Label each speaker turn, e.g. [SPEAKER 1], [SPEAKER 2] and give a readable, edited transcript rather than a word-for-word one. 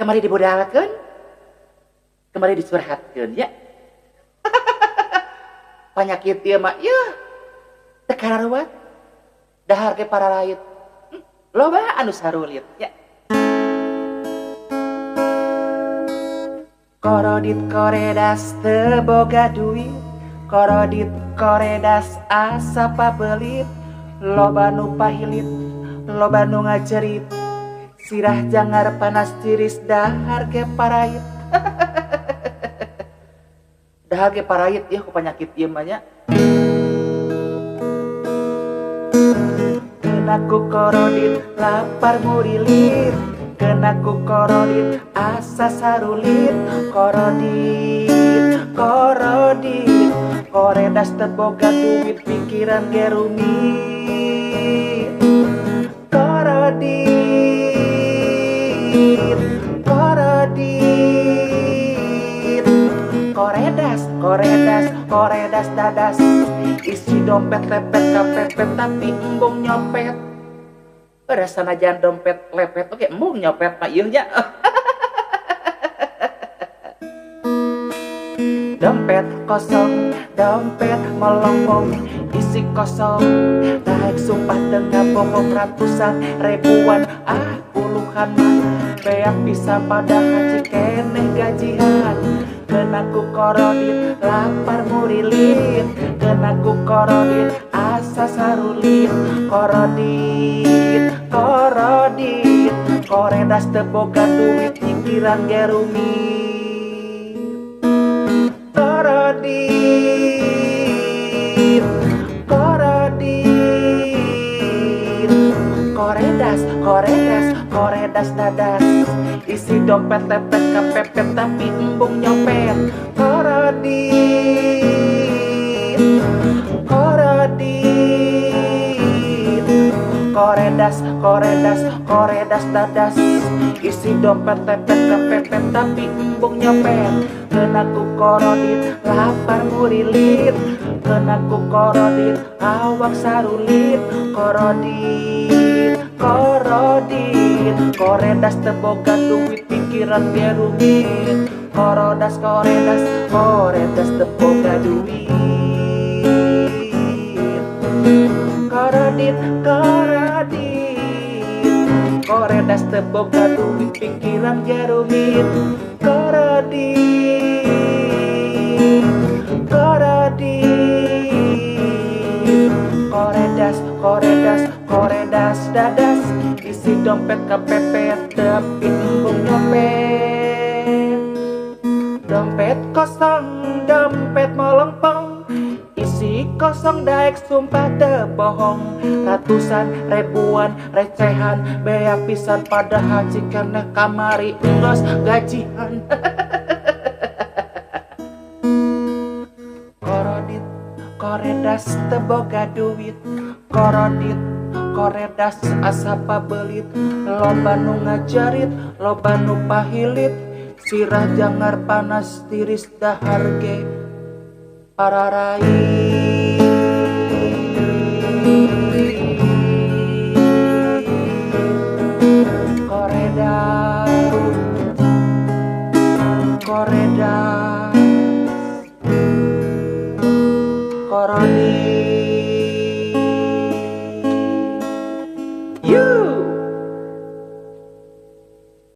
[SPEAKER 1] Kembali dibudalkeun, kembali dicurhatkeun ya. Panyakit ieu mah teu kararuat. Dahar ge para rakyat. Loba anu sarulit ya. Korodit koredas teu boga duit, korodit koredas asa pabelit, loba nu pahilit, loba nu ngajerit, sirah jangar panas tiris dahar ge parayit. Dahar ge parayit ieu ku panyakit ieu mah nya. Kenaku korodit lapar murilit, kenaku korodit asa sarulit, korodit koredas teboga duit pikiran ge rumit, korodit koredas dadas, isi dompet lepet kapepet tapi embung nyopet. Udah sanajan dompet lepet oke embung nyopet mah ieu nya. Dompet kosong, dompet melongong, isi kosong, naik sumpah tengah bohong ratusan, ribuan, puluhan mah, beak bisa pada haji keneh gajian. Kenaku korodit lapar murilit, kenaku korodit asa sarulit, korodit koredas teboga duit pikiran ge rumit, koredas dadas, isi dompet lepet kapepet tapi embung nyopet, koredas dadas, isi dompet lepet kapepet tapi embung nyopet. Kenaku korodit lapar murilit, kenaku korodit awak sarulit, korodit koredas teboga duit pikiran ge rumit, koredas teboga duit, koredas teboga duit pikiran ge rumit, koredas dadas, isi dompet kapepet tapi embung nyopet. Dompet kosong, dompet melempem, isi kosong daek sumpah teu bohong, ratusan ribuan recehan, beak pisan pada haji keneh kamari geus gajian. Koredas teboga duit, koredas asa pabelit, loba nu ngajarit, loba nu pahilit, sirah jangar panas tiris dahar ge para rakyat. Koredas